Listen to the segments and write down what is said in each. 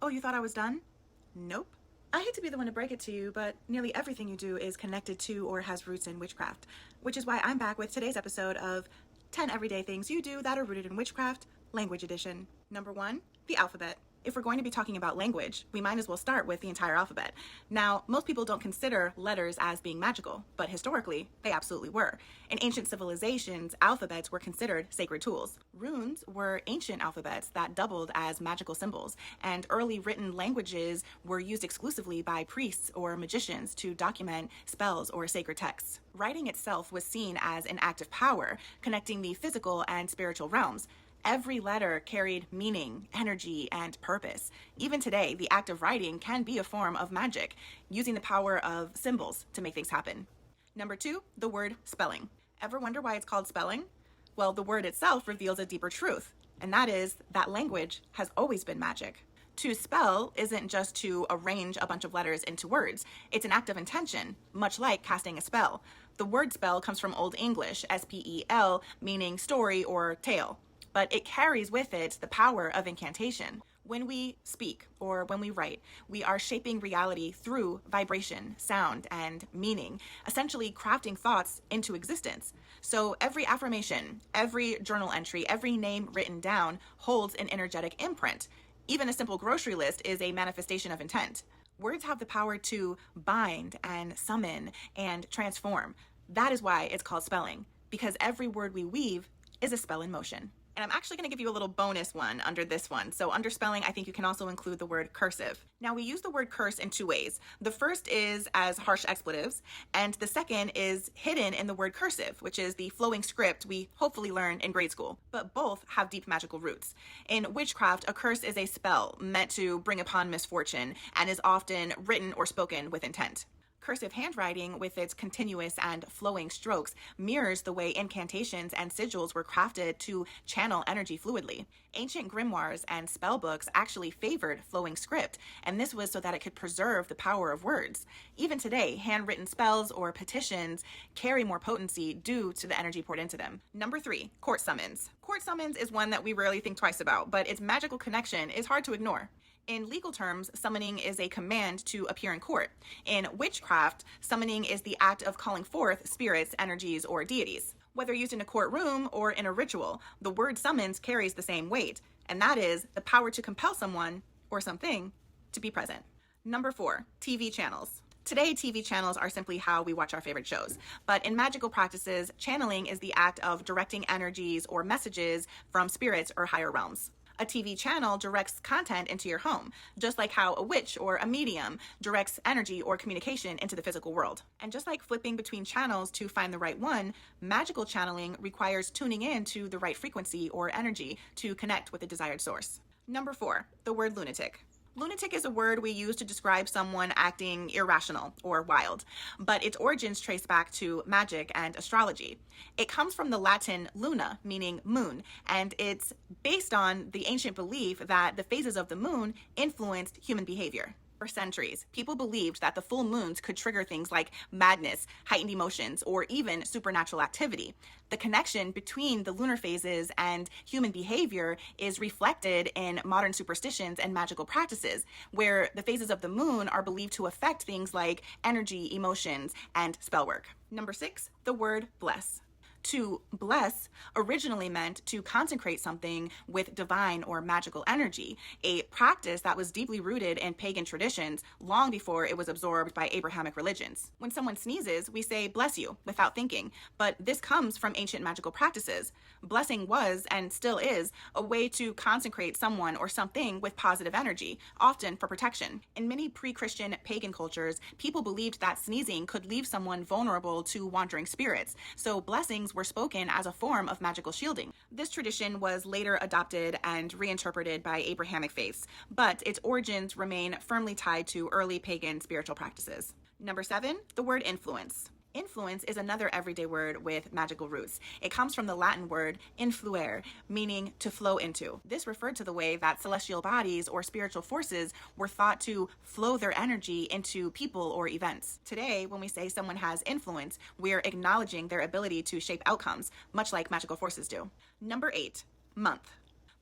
Oh, you thought I was done? Nope. I hate to be the one to break it to you, but nearly everything you do is connected to or has roots in witchcraft, which is why I'm back with today's episode of 10 everyday things you do that are rooted in witchcraft, language edition. Number 1, the alphabet. If we're going to be talking about language, we might as well start with the entire alphabet. Now, most people don't consider letters as being magical, but historically, they absolutely were. In ancient civilizations, alphabets were considered sacred tools. Runes were ancient alphabets that doubled as magical symbols, and early written languages were used exclusively by priests or magicians to document spells or sacred texts. Writing itself was seen as an act of power, connecting the physical and spiritual realms. Every letter carried meaning, energy, and purpose. Even today, the act of writing can be a form of magic, using the power of symbols to make things happen. Number 2, the word spelling. Ever wonder why it's called spelling? Well, the word itself reveals a deeper truth, and that is that language has always been magic. To spell isn't just to arrange a bunch of letters into words. It's an act of intention, much like casting a spell. The word spell comes from Old English, spell, meaning story or tale. But it carries with it the power of incantation. When we speak or when we write, we are shaping reality through vibration, sound, and meaning, essentially crafting thoughts into existence. So every affirmation, every journal entry, every name written down holds an energetic imprint. Even a simple grocery list is a manifestation of intent. Words have the power to bind and summon and transform. That is why it's called spelling, because every word we weave is a spell in motion. And I'm actually going to give you a little bonus one under this one. So under spelling, I think you can also include the word cursive. Now, we use the word curse in two ways. The first is as harsh expletives, and the second is hidden in the word cursive, which is the flowing script we hopefully learned in grade school. But both have deep magical roots. In witchcraft, a curse is a spell meant to bring upon misfortune and is often written or spoken with intent. Cursive handwriting, with its continuous and flowing strokes, mirrors the way incantations and sigils were crafted to channel energy fluidly. Ancient grimoires and spell books actually favored flowing script, and this was so that it could preserve the power of words. Even today, handwritten spells or petitions carry more potency due to the energy poured into them. Number 3, court summons. Court summons is one that we rarely think twice about, but its magical connection is hard to ignore. In legal terms, summoning is a command to appear in court. In witchcraft, summoning is the act of calling forth spirits, energies, or deities. Whether used in a courtroom or in a ritual, the word summons carries the same weight, and that is the power to compel someone or something to be present. Number 4, TV channels. Today, TV channels are simply how we watch our favorite shows. But in magical practices, channeling is the act of directing energies or messages from spirits or higher realms. A TV channel directs content into your home, just like how a witch or a medium directs energy or communication into the physical world. And just like flipping between channels to find the right one, magical channeling requires tuning in to the right frequency or energy to connect with the desired source. Number 4, the word lunatic. Lunatic is a word we use to describe someone acting irrational or wild, but its origins trace back to magic and astrology. It comes from the Latin luna, meaning moon, and it's based on the ancient belief that the phases of the moon influenced human behavior. For centuries, people believed that the full moons could trigger things like madness, heightened emotions, or even supernatural activity. The connection between the lunar phases and human behavior is reflected in modern superstitions and magical practices, where the phases of the moon are believed to affect things like energy, emotions, and spell work. Number 6, the word bless. To bless originally meant to consecrate something with divine or magical energy, a practice that was deeply rooted in pagan traditions long before it was absorbed by Abrahamic religions. When someone sneezes, we say bless you without thinking, but this comes from ancient magical practices. Blessing was, and still is, a way to consecrate someone or something with positive energy, often for protection. In many pre-Christian pagan cultures, people believed that sneezing could leave someone vulnerable to wandering spirits, so blessings were spoken as a form of magical shielding. This tradition was later adopted and reinterpreted by Abrahamic faiths, but its origins remain firmly tied to early pagan spiritual practices. Number 7, the word influence. Influence is another everyday word with magical roots. It comes from the Latin word influere, meaning to flow into. This referred to the way that celestial bodies or spiritual forces were thought to flow their energy into people or events. Today, when we say someone has influence, we're acknowledging their ability to shape outcomes, much like magical forces do. Number 8, month.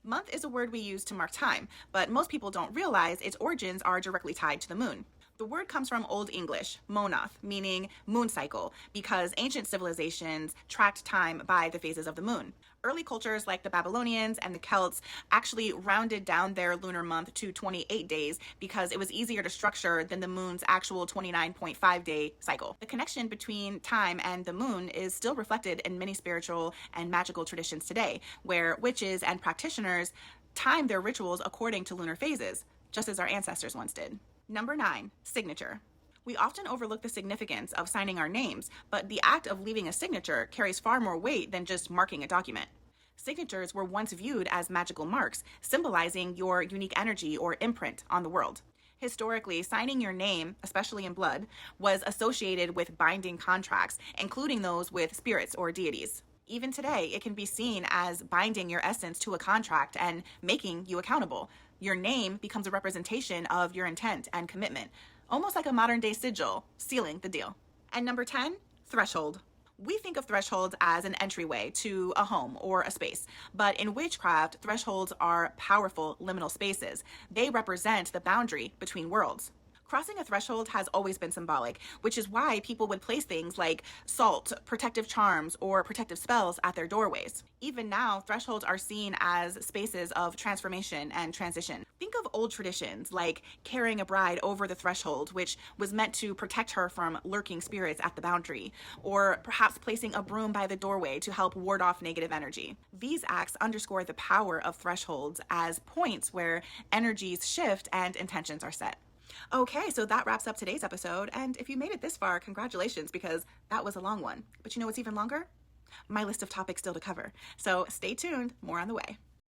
Month is a word we use to mark time, but most people don't realize its origins are directly tied to the moon. The word comes from Old English, monath, meaning moon cycle, because ancient civilizations tracked time by the phases of the moon. Early cultures like the Babylonians and the Celts actually rounded down their lunar month to 28 days because it was easier to structure than the moon's actual 29.5-day cycle. The connection between time and the moon is still reflected in many spiritual and magical traditions today, where witches and practitioners time their rituals according to lunar phases, just as our ancestors once did. Number 9, signature. We often overlook the significance of signing our names, but the act of leaving a signature carries far more weight than just marking a document. Signatures were once viewed as magical marks, symbolizing your unique energy or imprint on the world. Historically, signing your name, especially in blood, was associated with binding contracts, including those with spirits or deities. Even today, it can be seen as binding your essence to a contract and making you accountable. Your name becomes a representation of your intent and commitment, almost like a modern-day sigil, sealing the deal. And number 10, threshold. We think of thresholds as an entryway to a home or a space, but in witchcraft, thresholds are powerful liminal spaces. They represent the boundary between worlds. Crossing a threshold has always been symbolic, which is why people would place things like salt, protective charms, or protective spells at their doorways. Even now, thresholds are seen as spaces of transformation and transition. Think of old traditions like carrying a bride over the threshold, which was meant to protect her from lurking spirits at the boundary, or perhaps placing a broom by the doorway to help ward off negative energy. These acts underscore the power of thresholds as points where energies shift and intentions are set. Okay, so that wraps up today's episode, and if you made it this far, congratulations, because that was a long one. But you know what's even longer? My list of topics still to cover. So stay tuned, more on the way.